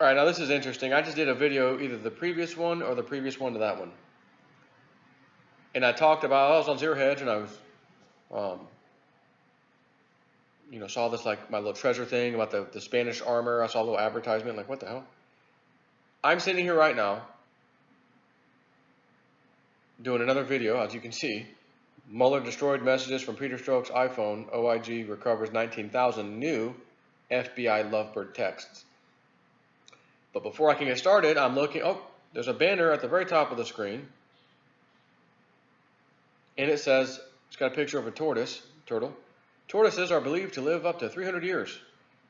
All right, now this is interesting. I just did a video, either the previous one or the previous one to that one. And I talked about, I was on Zero Hedge and I was, saw this like my little treasure thing about the Spanish armor. I saw a little advertisement, like what the hell? I'm sitting here right now doing another video, as you can see. Mueller destroyed messages from Peter Strzok's iPhone. OIG recovers 19,000 new FBI lovebird texts. But before I can get started, I'm looking, there's a banner at the very top of the screen. And it says, it's got a picture of a turtle. Tortoises are believed to live up to 300 years.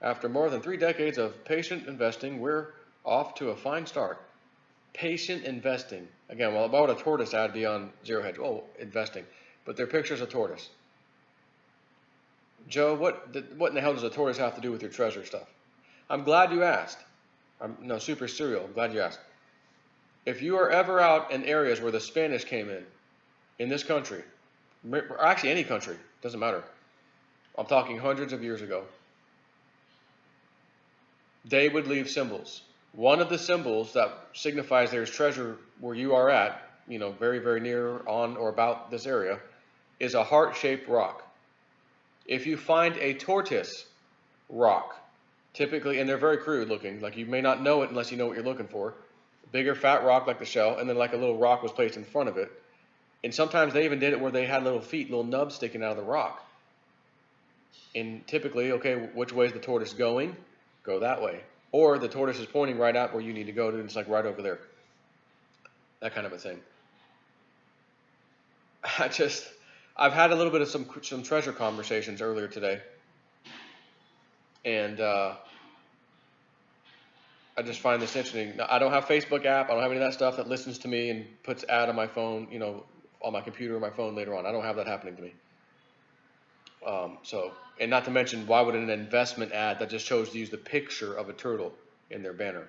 After more than 3 decades of patient investing, we're off to a fine start. Patient investing. Again, well, why would a tortoise ad be on Zero Hedge? Oh, investing. But their picture's a tortoise. Joe, what in the hell does a tortoise have to do with your treasure stuff? I'm glad you asked. Super serial. I'm glad you asked. If you are ever out in areas where the Spanish came in this country, or actually any country, doesn't matter. I'm talking hundreds of years ago. They would leave symbols. One of the symbols that signifies there's treasure where you are at, very, very near, on, or about this area, is a heart-shaped rock. If you find a tortoise rock, typically, and they're very crude looking, like you may not know it unless you know what you're looking for, bigger fat rock like the shell, and then like a little rock was placed in front of it. And sometimes they even did it where they had little feet, little nubs sticking out of the rock. And typically, okay, which way is the tortoise going? Go that way. Or the tortoise is pointing right out where you need to go, and it's like right over there. That kind of a thing. I've had a little bit of some treasure conversations earlier today. And I just find this interesting. Now, I don't have Facebook app. I don't have any of that stuff that listens to me and puts ad on my phone, on my computer or my phone later on. I don't have that happening to me. And not to mention, why would an investment ad that just chose to use the picture of a turtle in their banner?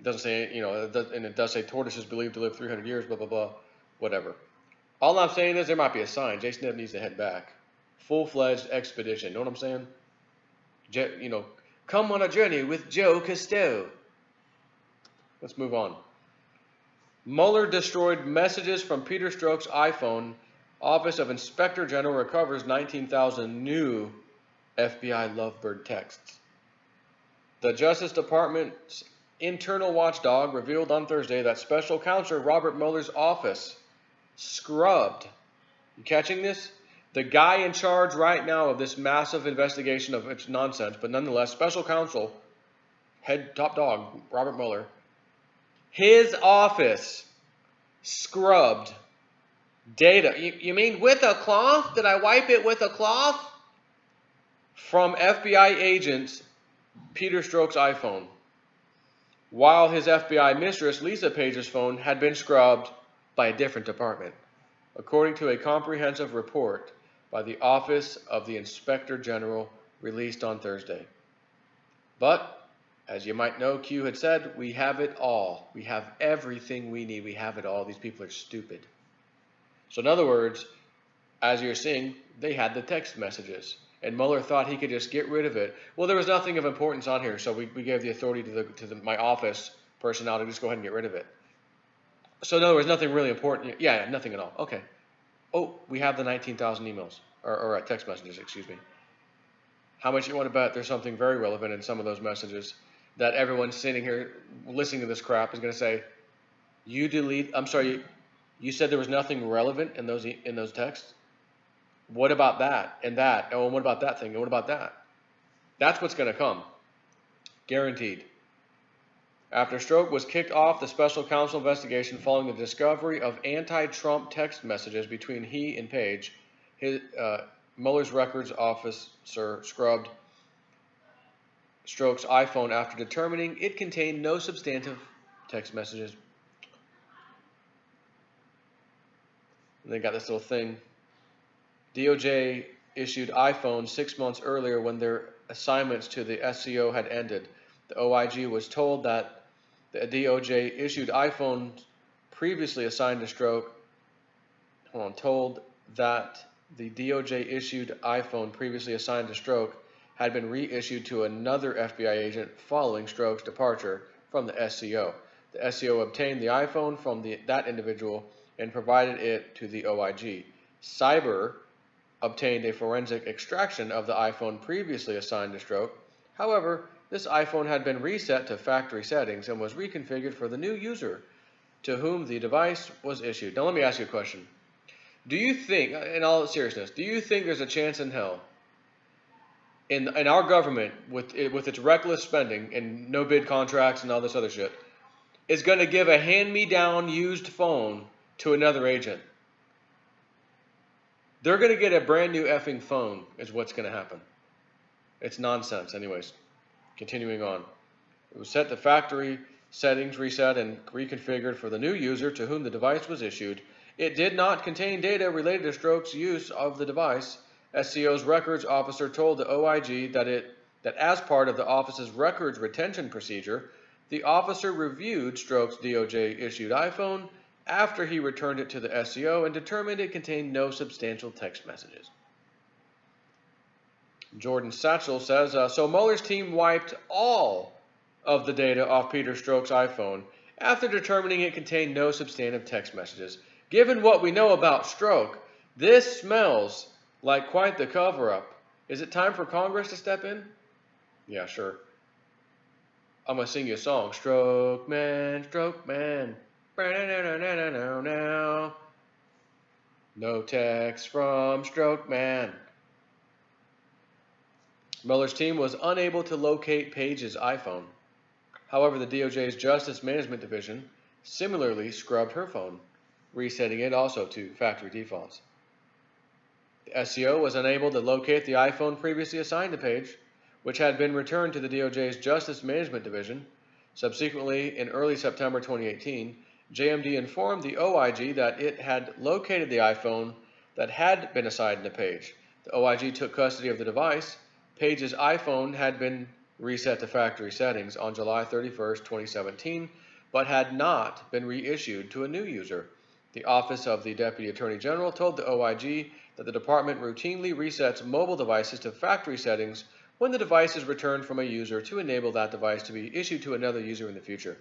It doesn't say, and it does say tortoises believed to live 300 years, blah, blah, blah, whatever. All I'm saying is there might be a sign. Jay Snip needs to head back. Full-fledged expedition. Know what I'm saying? Come on a journey with Joe Costello. Let's move on. Mueller destroyed messages from Peter Strzok's iPhone. Office of Inspector General recovers 19,000 new FBI lovebird texts. The Justice Department's internal watchdog revealed on Thursday that Special Counsel Robert Mueller's office scrubbed. You catching this? The guy in charge right now of this massive investigation of its nonsense, but nonetheless, Special Counsel, head top dog, Robert Mueller, his office scrubbed data. You mean with a cloth? Did I wipe it with a cloth? From FBI agents Peter Strzok's iPhone, while his FBI mistress Lisa Page's phone had been scrubbed by a different department, according to a comprehensive report by the Office of the Inspector General released on Thursday. But, as you might know, Q had said, we have it all. We have everything we need. We have it all. These people are stupid. So in other words, as you're seeing, they had the text messages. And Mueller thought he could just get rid of it. Well, there was nothing of importance on here, so we gave the authority to my office personnel to just go ahead and get rid of it. So in other words, nothing really important. Yeah, nothing at all. Okay. Oh, we have the 19,000 emails, or text messages, excuse me. How much you want to bet there's something very relevant in some of those messages that everyone sitting here listening to this crap is going to say, you said there was nothing relevant in those texts? What about that and that? Oh, and what about that thing? And what about that? That's what's going to come. Guaranteed. After Strzok was kicked off the special counsel investigation following the discovery of anti-Trump text messages between he and Page, Mueller's records officer scrubbed Strzok's iPhone after determining it contained no substantive text messages. And they got this little thing. DOJ issued iPhone 6 months earlier when their assignments to the SCO had ended. The OIG was told that the DOJ issued iPhones previously assigned to Strzok. Told that the DOJ issued iPhone previously assigned to Strzok had been reissued to another FBI agent following Strzok's departure from the SCO. The SCO obtained the iPhone from that individual and provided it to the OIG. Cyber obtained a forensic extraction of the iPhone previously assigned to Strzok. However, this iPhone had been reset to factory settings and was reconfigured for the new user to whom the device was issued. Now let me ask you a question. Do you think, in all seriousness, do you think there's a chance in hell in our government with its reckless spending and no bid contracts and all this other shit is going to give a hand-me-down used phone to another agent? They're going to get a brand new effing phone is what's going to happen. It's nonsense. Anyways, continuing on. It was set to factory settings, reset, and reconfigured for the new user to whom the device was issued. It did not contain data related to Strzok's use of the device. SCO's records officer told the OIG that as part of the office's records retention procedure, the officer reviewed Strzok's DOJ-issued iPhone after he returned it to the SCO and determined it contained no substantial text messages. Jordan Satchel says, so Mueller's team wiped all of the data off Peter Strzok's iPhone after determining it contained no substantive text messages. Given what we know about Strzok, this smells like quite the cover-up. Is it time for Congress to step in? Yeah, sure. I'm going to sing you a song. Strzok man, Strzok man. No text from Strzok man. Mueller's team was unable to locate Page's iPhone. However, the DOJ's Justice Management Division similarly scrubbed her phone, resetting it also to factory defaults. The SCO was unable to locate the iPhone previously assigned to Page, which had been returned to the DOJ's Justice Management Division. Subsequently, in early September 2018, JMD informed the OIG that it had located the iPhone that had been assigned to Page. The OIG took custody of the device. Page's iPhone had been reset to factory settings on July 31, 2017, but had not been reissued to a new user. The Office of the Deputy Attorney General told the OIG that the department routinely resets mobile devices to factory settings when the device is returned from a user to enable that device to be issued to another user in the future.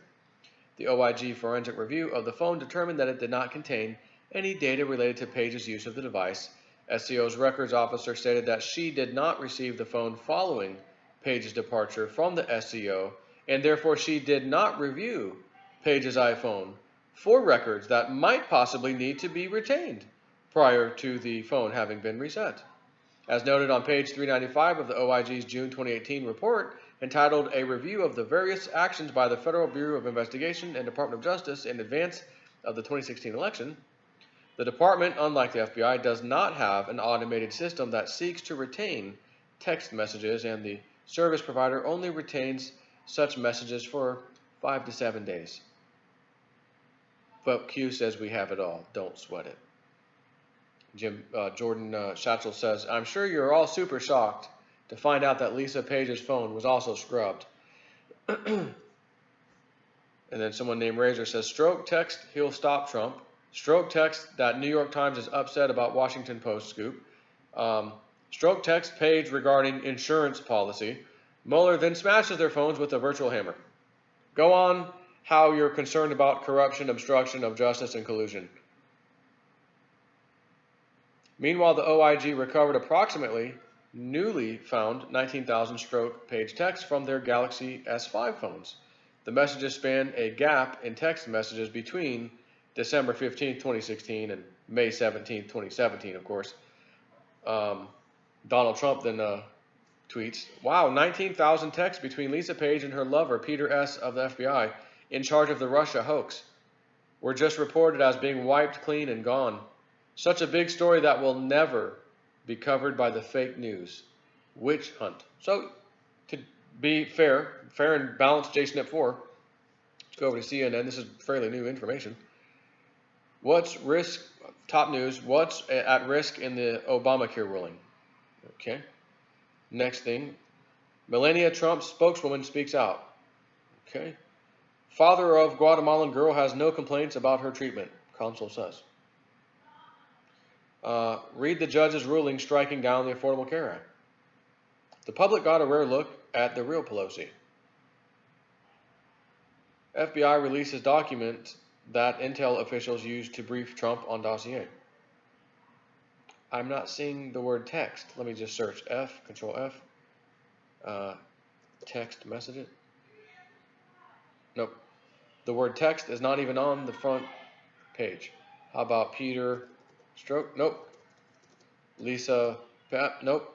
The OIG forensic review of the phone determined that it did not contain any data related to Page's use of the device. SCO's records officer stated that she did not receive the phone following Page's departure from the SCO, and therefore she did not review Page's iPhone for records that might possibly need to be retained prior to the phone having been reset. As noted on page 395 of the OIG's June 2018 report, entitled A Review of the Various Actions by the Federal Bureau of Investigation and Department of Justice in Advance of the 2016 election, the department, unlike the FBI, does not have an automated system that seeks to retain text messages, and the service provider only retains such messages for 5 to 7 days. But Q says we have it all. Don't sweat it. Jordan Schatzel says, I'm sure you're all super shocked to find out that Lisa Page's phone was also scrubbed. And then someone named Razor says, Strzok text, he'll stop Trump. Strzok text that New York Times is upset about Washington Post scoop. Strzok text Page regarding insurance policy. Mueller then smashes their phones with a virtual hammer. Go on how you're concerned about corruption, obstruction of justice, and collusion. Meanwhile, the OIG recovered approximately newly found 19,000 Strzok Page texts from their Galaxy S5 phones. The messages span a gap in text messages between December 15, 2016 and May 17, 2017, of course. Donald Trump then tweets, wow, 19,000 texts between Lisa Page and her lover, Peter S. of the FBI, in charge of the Russia hoax, were just reported as being wiped clean and gone. Such a big story that will never be covered by the fake news. Witch hunt. So, to be fair and balanced, Jason at 4, let's go over to CNN. This is fairly new information. Top news, what's at risk in the Obamacare ruling? Okay. Next thing, Melania Trump's spokeswoman speaks out. Okay. Father of Guatemalan girl has no complaints about her treatment, Consul says. Read the judge's ruling striking down the Affordable Care Act. The public got a rare look at the real Pelosi. FBI releases document that intel officials used to brief Trump on dossier. I'm not seeing the word text. Let me just search Control F. Text message. Nope. The word text is not even on the front page. How about Peter Strzok? Nope. Lisa, nope.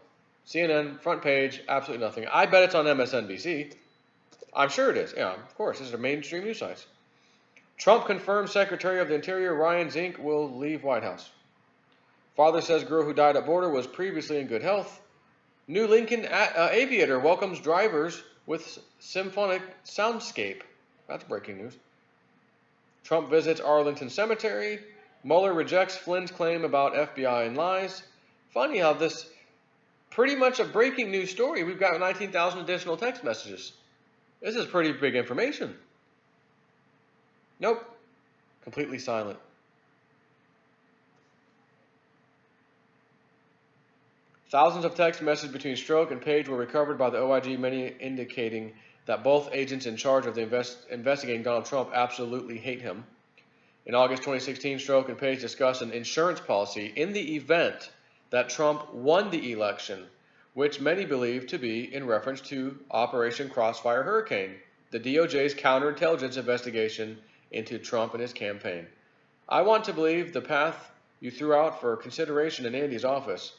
CNN, front page, absolutely nothing. I bet it's on MSNBC. I'm sure it is. Yeah, of course. This is a mainstream news site. Trump confirms Secretary of the Interior Ryan Zink will leave White House. Father says girl who died at border was previously in good health. New Lincoln Aviator welcomes drivers with symphonic soundscape. That's breaking news. Trump visits Arlington Cemetery. Mueller rejects Flynn's claim about FBI and lies. Funny how this pretty much a breaking news story. We've got 19,000 additional text messages. This is pretty big information. Nope. Completely silent. Thousands of text messages between Strzok and Page were recovered by the OIG, many indicating that both agents in charge of the investigating Donald Trump absolutely hate him. In August 2016, Strzok and Page discussed an insurance policy in the event that Trump won the election, which many believe to be in reference to Operation Crossfire Hurricane, the DOJ's counterintelligence investigation into Trump and his campaign. I want to believe the path you threw out for consideration in Andy's office,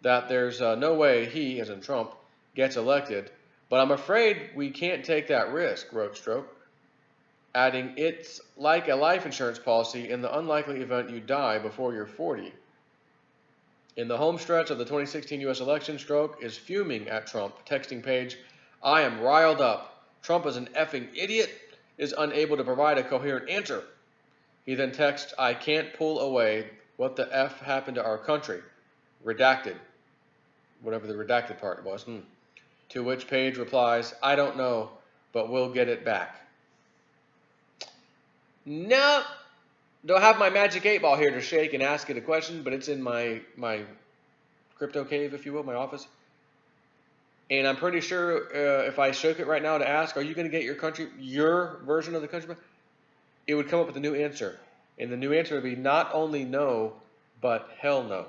that there's no way he, as in Trump, gets elected, but I'm afraid we can't take that risk, wrote Strzok, adding, it's like a life insurance policy in the unlikely event you die before you're 40. In the home stretch of the 2016 U.S. election, Strzok is fuming at Trump, texting Page, I am riled up. Trump is an effing idiot, is unable to provide a coherent answer. He then texts, I can't pull away. What the F happened to our country? Redacted. Whatever the redacted part was. To which Page replies, I don't know, but we'll get it back. No, don't have my magic 8-ball here to shake and ask it a question, but it's in my crypto cave, if you will, my office. And I'm pretty sure if I shook it right now to ask, are you going to get your version of the country? It would come up with a new answer. And the new answer would be not only no, but hell no.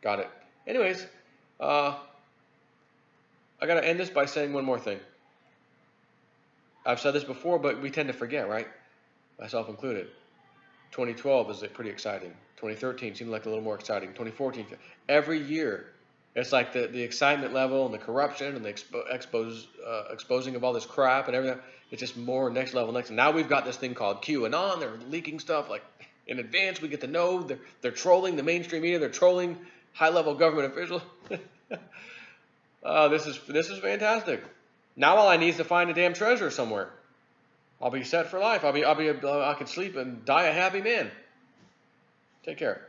Got it. Anyways, I got to end this by saying one more thing. I've said this before, but we tend to forget, right? Myself included. 2012 is pretty exciting. 2013 seemed like a little more exciting. 2014, every year, it's like the excitement level and the corruption and the exposing of all this crap and everything. It's just more next level. And now we've got this thing called QAnon. They're leaking stuff like in advance. We get to know they're trolling the mainstream media. They're trolling high-level government officials. This is fantastic. Now all I need is to find a damn treasure somewhere. I'll be set for life. I could sleep and die a happy man. Take care.